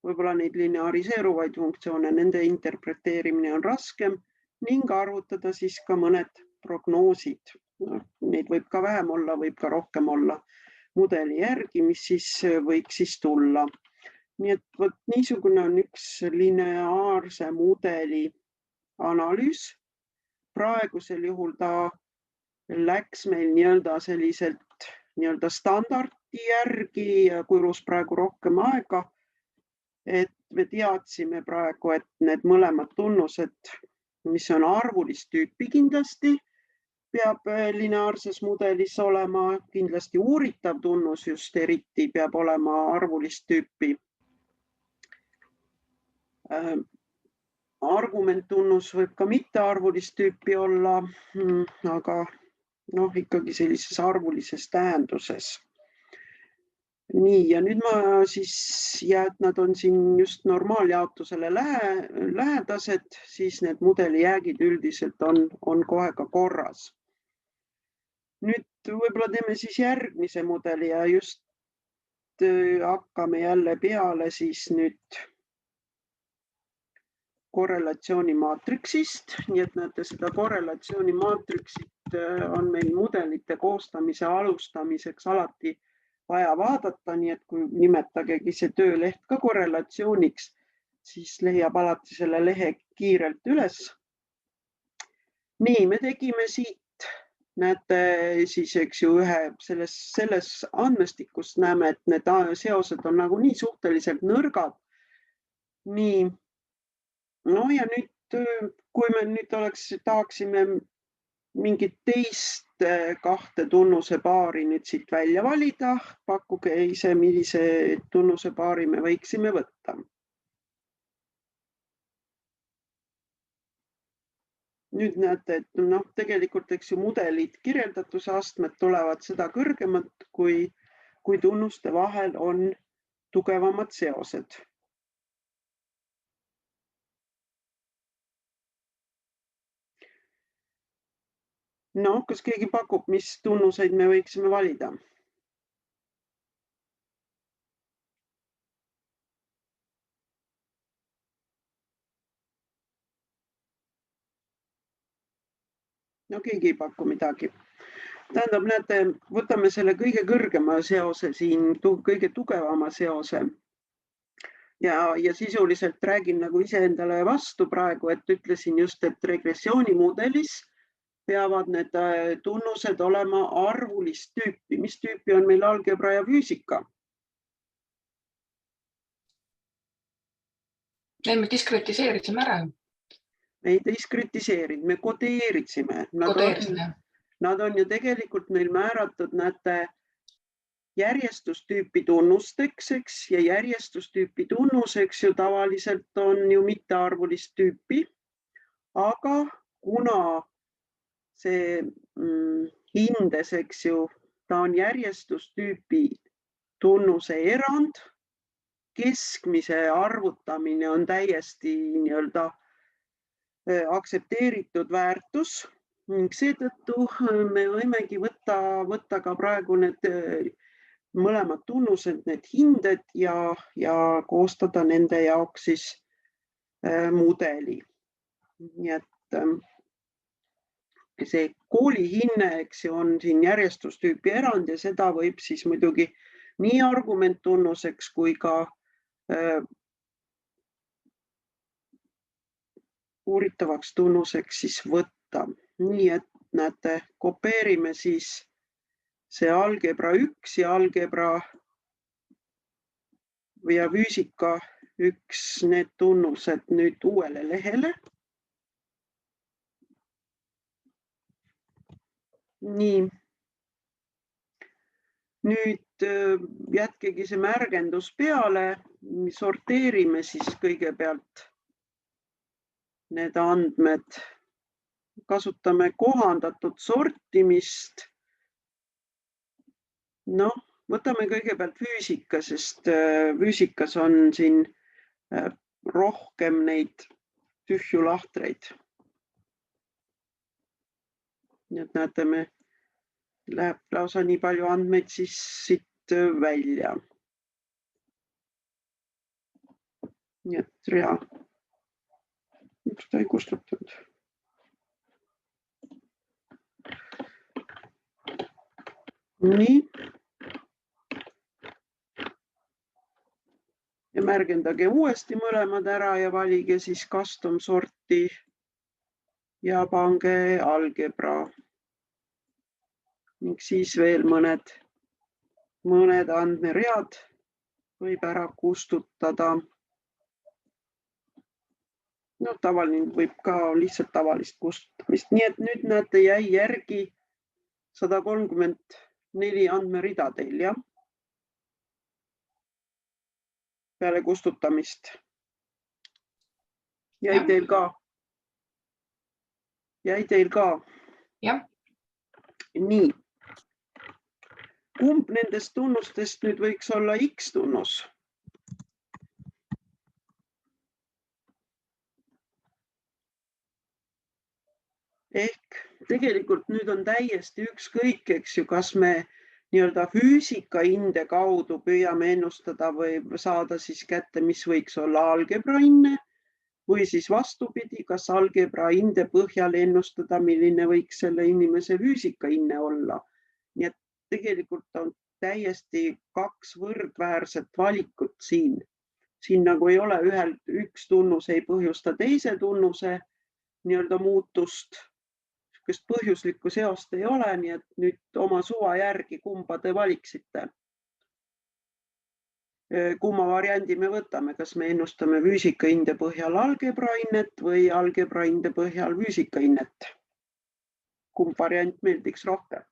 võib-olla neid lineaariseeruvaid funktsioone, nende interpreteerimine on raskem ning arvutada siis ka mõned prognoosid. Neid võib ka vähem olla, võib ka rohkem olla mudeli järgi, mis siis võiks siis tulla. Nii et võt niisugune on üks lineaarse mudeli analüüs. Praegusel juhul ta läks meil nii-öelda selliselt nii-öelda standardi järgi ja kulus praegu rohkem aega. Et me teadsime praegu, et need mõlemad tunnused, mis on arvulist tüüpi kindlasti, peab lineaarses mudelis olema, kindlasti uuritav tunnus just eriti peab olema arvulist tüüpi. Argumenttunnus võib ka mittearvulist tüüpi olla, aga ikkagi sellises arvulises tähenduses. Nii, ja nüüd ma siis, ja et nad on siin just normaaljaotusele lähedased, siis need mudeli jäägid üldiselt on kohe ka korras. Nüüd võib-olla teeme siis järgmise mudeli ja just hakkame jälle peale siis nüüd korrelatsioonimaatriksist. Nii et näete, seda korrelatsioonimaatriksit on meil mudelite koostamise alustamiseks alati vaja vaadata, nii et kui nimetagegi see tööleht ka korrelatsiooniks, siis leiab alati selle lehe kiirelt üles. Nii, me tegime siit, näete siis, eks ju, selles andmestikus näeme, et need seosed on nagu nii suhteliselt nõrgad. Nii, no ja nüüd, kui me nüüd tahaksime mingit teist kahte tunnuse paari nüüd siit välja valida, pakkuge ise, millise tunnuse paari me võiksime võtta. Nüüd näete, et tegelikult eks ju mudelid, kirjeldatuse astmed tulevad seda kõrgemalt, kui tunnuste vahel on tugevamad seosed. No, kas keegi pakub, mis tunnuseid me võiksime valida? No keegi ei paku midagi. Tähendab, näete, võtame selle kõige kõrgema seose siin, kõige tugevama seose. Ja sisuliselt räägin nagu iseendale vastu praegu, et ütlesin just, et regressioonimudelis peavad need tunnused olema arvulist tüüpi. Mis tüüpi on meil algebra ja füüsika? Me diskretiseerisime ära. Me ei diskretiseerinud, me kodeeridsime. Nad on ju tegelikult meil määratud, näete, järjestustüüpi tunnusteks, eks, ja järjestustüüpi tunnuseks ju tavaliselt on ju mittearvulist tüüpi, aga kuna see hindes, eks ju, ta on järjestustüüpi tunnuse erand, keskmise arvutamine on täiesti nii-öelda aktsepteeritud väärtus ning seetõttu me võimegi võtta ka praegu need mõlemad tunnused, need hinded ja koostada nende jaoks siis mudeli. Nii et see koolihinne, eks ju, on siin järjestustüüpi erand ja seda võib siis muidugi nii argumenttunnuseks kui ka uuritavaks tunnuseks siis võtta. Nii et näete, kopeerime siis see algebra 1 ja algebra ja füüsika 1, need tunnused nüüd uuele lehele. Nii. Nüüd jätkegi see märgendus peale, sorteerime siis kõigepealt need andmed, kasutame kohandatud sortimist. No, võtame kõigepealt füüsika, sest füüsikas on siin rohkem neid tühju lahtreid. Nii et näete, me läheb lausa nii palju andmeid siis siit välja. Nii et rea. Miks ta ei kustutanud? Nii. Ja märgendage uuesti mõlemad ära ja valige siis custom sorti ja pange algebra. Ning siis veel mõned andmeread võib ära kustutada. No tavaline võib ka lihtsalt tavalist kustutamist. Nii et nüüd näete, jäi järgi 134 andmerida teil, jah? Peale kustutamist. Jäi teil ka? Jäi teil ka? Jah. Nii. kumb nendest tunnustest nüüd võiks olla X tunnus? Ehk tegelikult nüüd on täiesti ükskõik, eks ju, kas me nii-öelda füüsikainde kaudu püüame ennustada või saada siis kätte, mis võiks olla algebrainne või siis vastupidi, kas algebrainde põhjal ennustada, milline võiks selle inimese füüsikainne olla. Nii et tegelikult on täiesti kaks võrdväärset valikut siin. Siin nagu ei ole üks tunnus ei põhjusta teise tunnuse nii-öelda muutust, sest põhjuslikku seost ei ole, nii et nüüd oma suva järgi kumba te valiksite. Kumma variandi me võtame, kas me ennustame füüsikainde põhjal algebrainnet või algebrainde põhjal füüsikainnet? Kumb variant meeldiks rohkem?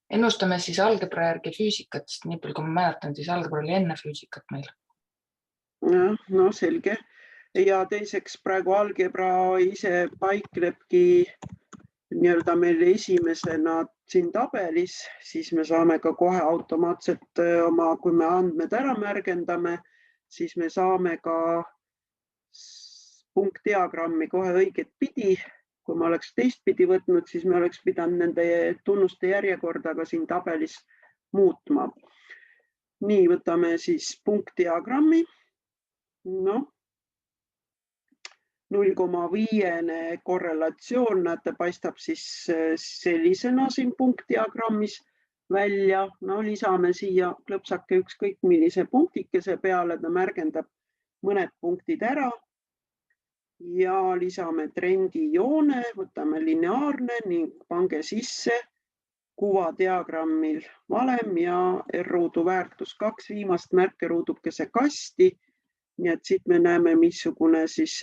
Ennustame siis algebra järgi füüsikat, sest nii palju, kui ma mäletan, siis algebra oli enne füüsikat meil. No selge. Ja teiseks praegu algebra ise paiklebki nii-öelda meil esimesena siin tabelis, siis me saame ka kohe automaatselt oma, kui me andmed ära märgendame, siis me saame ka punktdiagrammi kohe õiget pidi. Kui ma oleks teistpidi võtnud, siis me oleks pidanud nende tunnuste järjekorda ka siin tabelis muutma. Nii, võtame siis punktdiagrammi. No. 0,5 korrelatsioon, näete, paistab siis sellisena siin punktdiagrammis välja. No lisame siia klõpsake ükskõik millise punktikese peale, ta märgendab mõned punktid ära. Ja lisame trendijoone, võtame lineaarne ning pange sisse kuvadiagrammil valem ja R-ruudu väärtus 2 viimast märkeruudukese kasti. Nii et siit me näeme, missugune siis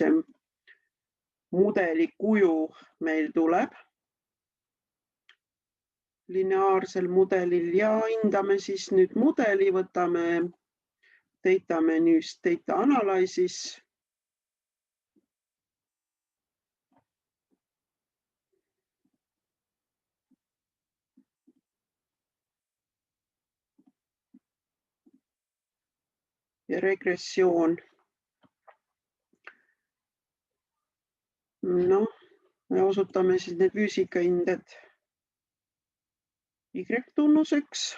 mudeli kuju meil tuleb lineaarsel mudelil ja hindame siis nüüd mudeli, võtame data menüüst data analysis. Ja regressioon. No, me osutame siis need füüsikainded Y-tunnuseks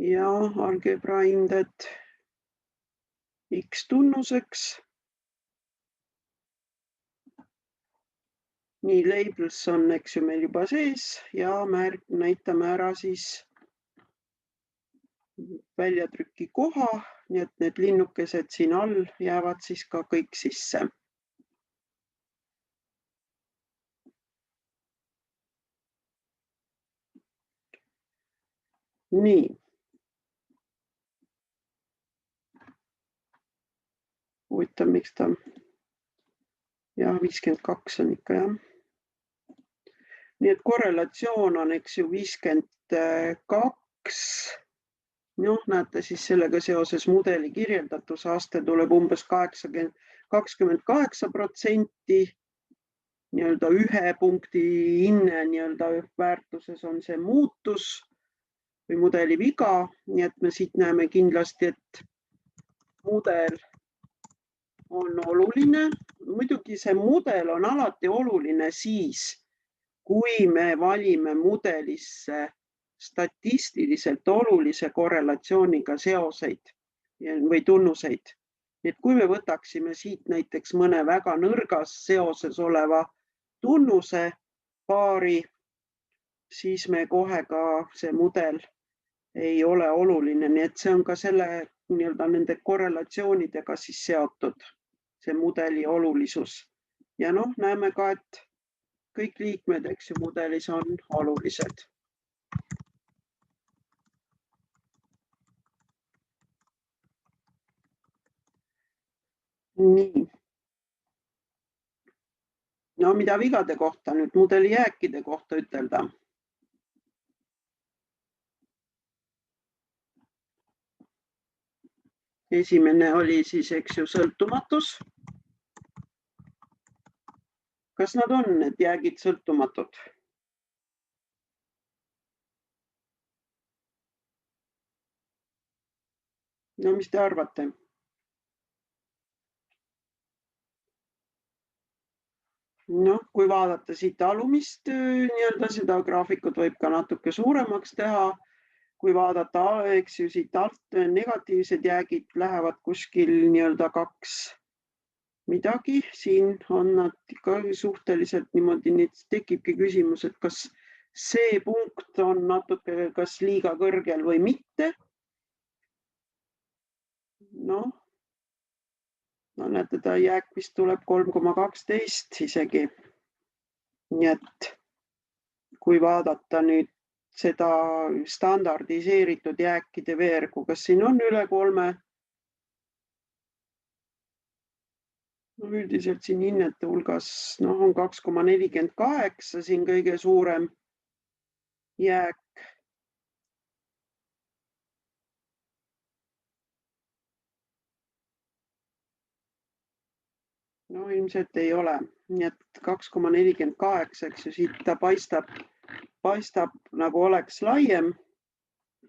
ja algebrainded X-tunnuseks. Nii, labels on, eks ju, meil juba sees ja näitame ära siis väljatrüki koha, nii et need linnukesed siin all jäävad siis ka kõik sisse. Nii. Huvitav, miks ta ja 52 on ikka, jah. Nii et korrelatsioon on, eks ju, 52. Noh, näete siis sellega seoses mudeli kirjeldatuse aste tuleb umbes 28%, nii-öelda ühe punkti hinne nii-öelda väärtuses on see muutus või mudeli viga, nii et me siit näeme kindlasti, et mudel on oluline. Muidugi see mudel on alati oluline siis, kui me valime mudelisse statistiliselt olulise korrelatsiooniga seoseid või tunnuseid. Et kui me võtaksime siit näiteks mõne väga nõrgas seoses oleva tunnuse paari, siis me kohe ka see mudel ei ole oluline. Nii et see on ka selle nii-öelda nende korrelatsioonidega siis seotud, see mudeli olulisus. Ja noh, näeme ka, et kõik liikmed, eks ju, mudelis on olulised. Nii. No mida vigade kohta nüüd mudeli jääkide kohta ütelda? Esimene oli siis, eks ju, sõltumatus. Kas nad on need jäägid sõltumatud? No mis te arvate? Noh, kui vaadata siit alumist nii-öelda seda graafikut võib ka natuke suuremaks teha. Kui vaadata, eks ju siit alt negatiivsed jäägid lähevad kuskil nii-öelda 2 midagi. Siin on nad ikka suhteliselt niimoodi, nüüd tekibki küsimus, et kas see punkt on natuke kas liiga kõrgel või mitte. No näete, ta jääk vist tuleb 3,12 isegi. Nii et kui vaadata nüüd seda standardiseeritud jääkide veergu, kas siin on üle 3? Üldiselt siin hinnete hulgas on 2,48 siin kõige suurem jääk. No ilmselt ei ole, nii et 2,48, eks ju, siit ta paistab nagu oleks laiem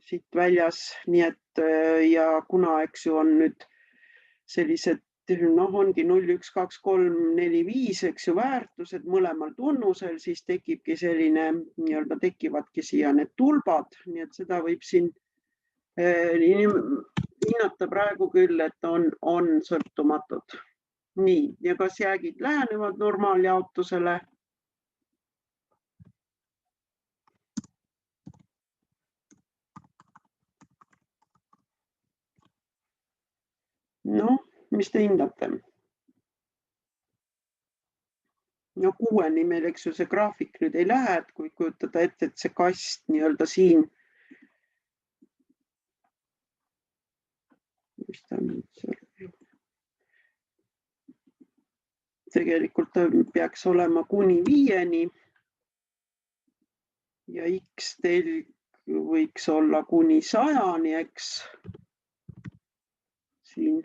siit väljas, nii et ja kuna, eks ju, on nüüd sellised, ongi 0, 1, 2, 3, 4, 5, eks ju, väärtused mõlemal tunnusel, siis tekibki selline, nii-öelda tekivadki siia need tulbad, nii et seda võib siin hinnata praegu küll, et on sõltumatud. Nii, ja kas jäägid lähenevad normaaljaotusele? Noh, mis te hindate? No 6-ni meil, eks ju, see graafik nüüd ei lähe, et kui kujutada ette, et see kast nii-öelda siin. Mis ta nüüd seal? Tegelikult peaks olema kuni 5-ni ja X-telg võiks olla kuni 100-ni, eks. Siin.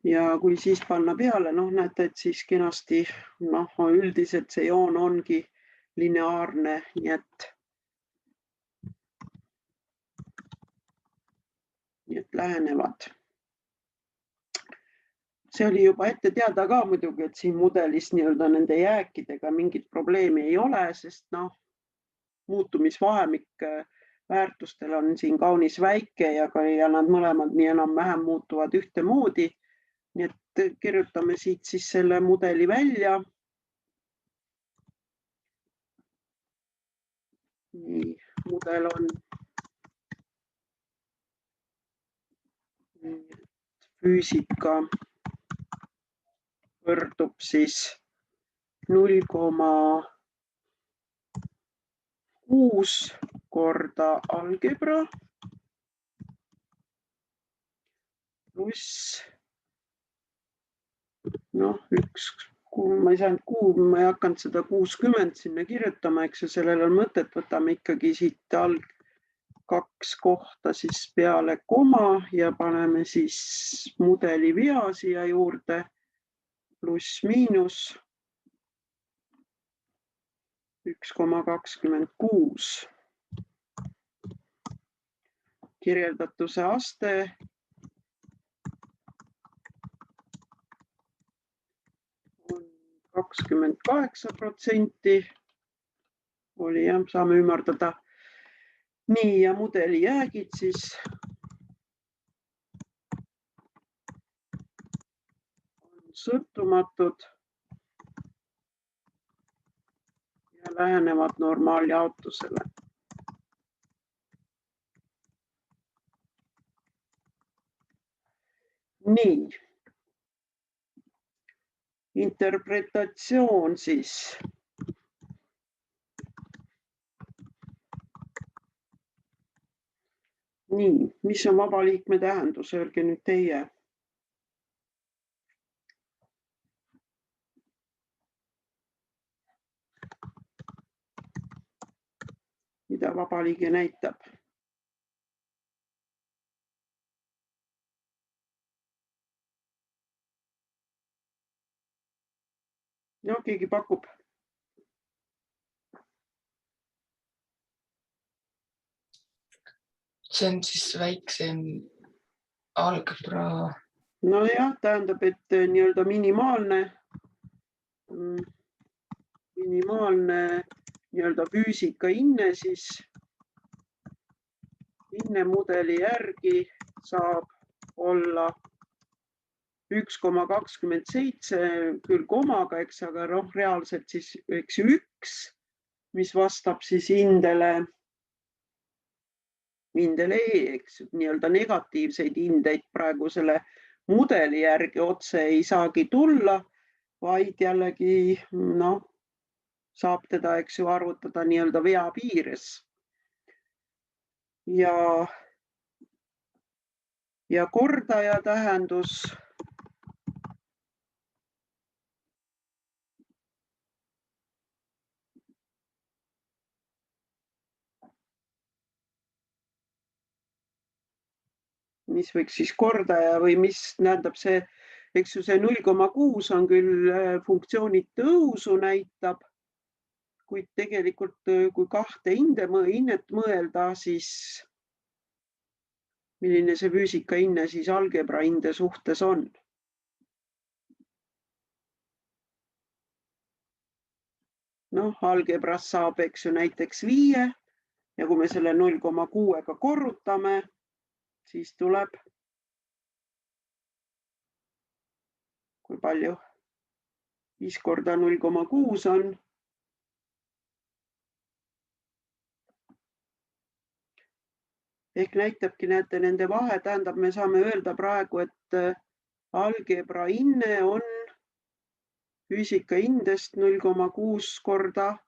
Ja kui siis panna peale, näete, et siis kenasti, üldiselt see joon ongi lineaarne, nii et lähenevad. See oli juba ette teada ka muidugi, et siin mudelis nii-öelda nende jääkidega mingit probleemi ei ole, sest muutumisvahemik väärtustel on siin kaunis väike ja nad mõlemad nii enam-vähem muutuvad ühtemoodi. Nii et kirjutame siit siis selle mudeli välja. Nii, mudel on füüsika võrdub siis 0,6 korda algebra pluss ma ei saanud ma ei hakanud seda 60 sinna kirjutama, eks ju, sellel on mõtet, võtame ikkagi siit 2 kohta siis peale koma ja paneme siis mudeli vea siia juurde pluss miinus 1,26. Kirjeldatuse aste on 28%. Oli jah, saame ümardada. Nii, ja mudeli jäägid siis on sõltumatud ja lähenevad normaaljaotusele. Nii, interpretatsioon siis. Nii, mis on vaba liikme tähendus, öelge nüüd teie. Mida vaba liige näitab? No keegi pakub. see on siis väiksem algebra. Nojah, tähendab, et nii-öelda minimaalne nii-öelda füüsika hinne siis hinnemudeli järgi saab olla 1,27 küll komaga, eks, aga reaalselt siis 1, mis vastab siis hindele eks, nii-öelda negatiivseid hindeid praegu selle mudeli järgi otse ei saagi tulla, vaid jällegi saab teda, eks ju, arvutada nii-öelda vea piires. Ja kordaja tähendus mis võiks siis kordaja või mis näitab see, eks ju, see 0,6 on küll funktsiooni tõusu näitab, kuid tegelikult kui kahte hinnet mõelda, siis milline see füüsika hinne siis algebra hinde suhtes on? Algebras saab, eks ju, näiteks 5 ja kui me selle 0,6-ga korrutame, siis tuleb, kui palju 5 korda 0,6 on. Ehk näitabki, näete, nende vahe, tähendab, me saame öelda praegu, et algebra hinne on füüsika hindest 0,6 korda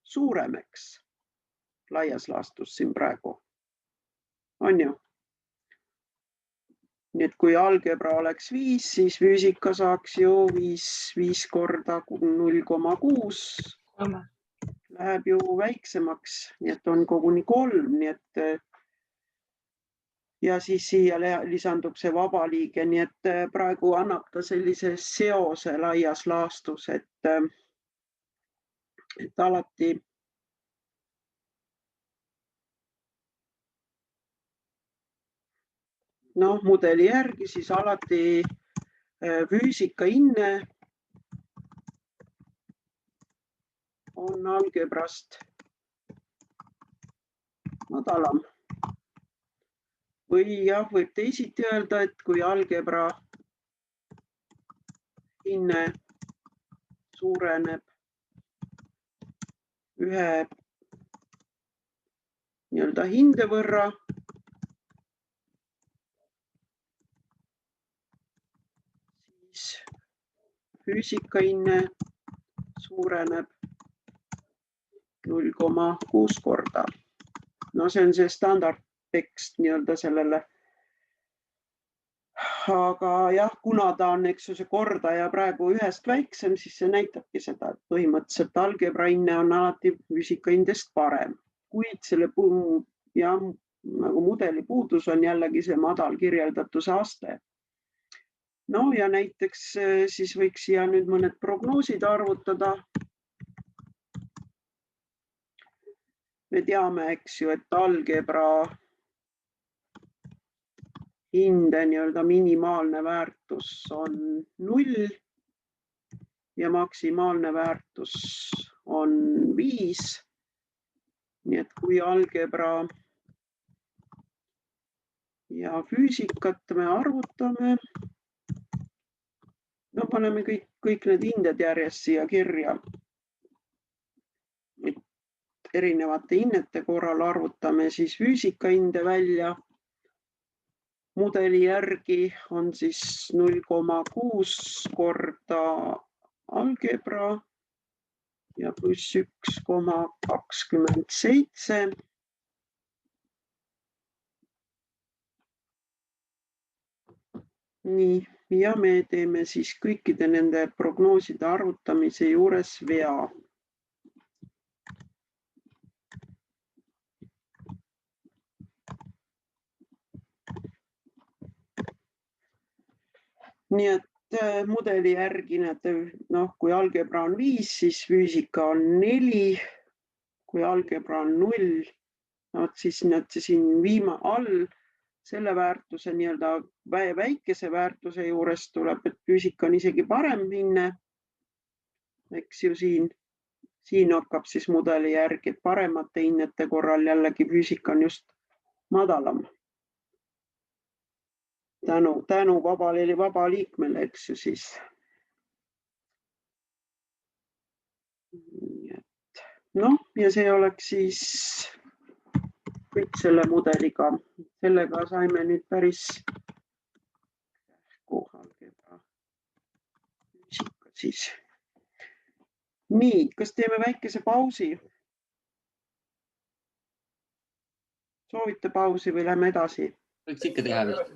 suurem, eks, laias laastus siin praegu. On ju? Nii et kui algebra oleks 5, siis füüsika saaks ju 5 korda 0,6 läheb ju väiksemaks, nii et on koguni 3, nii et ja siis siia lisandub see vabaliige, nii et praegu annab ta sellise seose laias laastus, et alati mudeli järgi siis alati füüsika hinne on algebrast madalam. Või jah, võib teisiti öelda, et kui algebra hinne suureneb ühe nii-öelda hinde võrra, siis füüsika hinne suureneb 0,6 korda. See on see standardtekst nii-öelda sellele. Aga jah, kuna ta on, eks ju, see kordaja praegu ühest väiksem, siis see näitabki seda, et põhimõtteliselt algebra hinne on alati füüsika hindest parem. Kuid selle nagu mudeli puudus on jällegi see madal kirjeldatuse aste. Ja näiteks siis võiks siia nüüd mõned prognoosid arvutada. Me teame, eks ju, et algebra hinde nii-öelda minimaalne väärtus on 0 ja maksimaalne väärtus on 5. Nii et kui algebra ja füüsikat me arvutame, paneme kõik need hinded järjest siia kirja. Erinevate hinnete korral arvutame siis füüsika hinde välja. Mudeli järgi on siis 0,6 korda algebra ja pluss 1,27. Nii, ja me teeme siis kõikide nende prognooside arvutamise juures vea. Nii et mudeli järgi näete, kui algebra on 5, siis füüsika on 4. Kui algebra on 0, siis siin all selle väärtuse nii-öelda väikese väärtuse juures tuleb, et füüsika on isegi parem hinne. Eks ju siin hakkab siis mudeli järgi, et paremate hinnete korral jällegi füüsika on just madalam. Tänu vaba liikmele, eks ju siis. Ja see oleks siis kõik selle mudeliga. Sellega saime nüüd päris algebra füüsika siis. Nii, kas teeme väikese pausi? Soovite pausi või lähme edasi? Võiks ikka teha vist.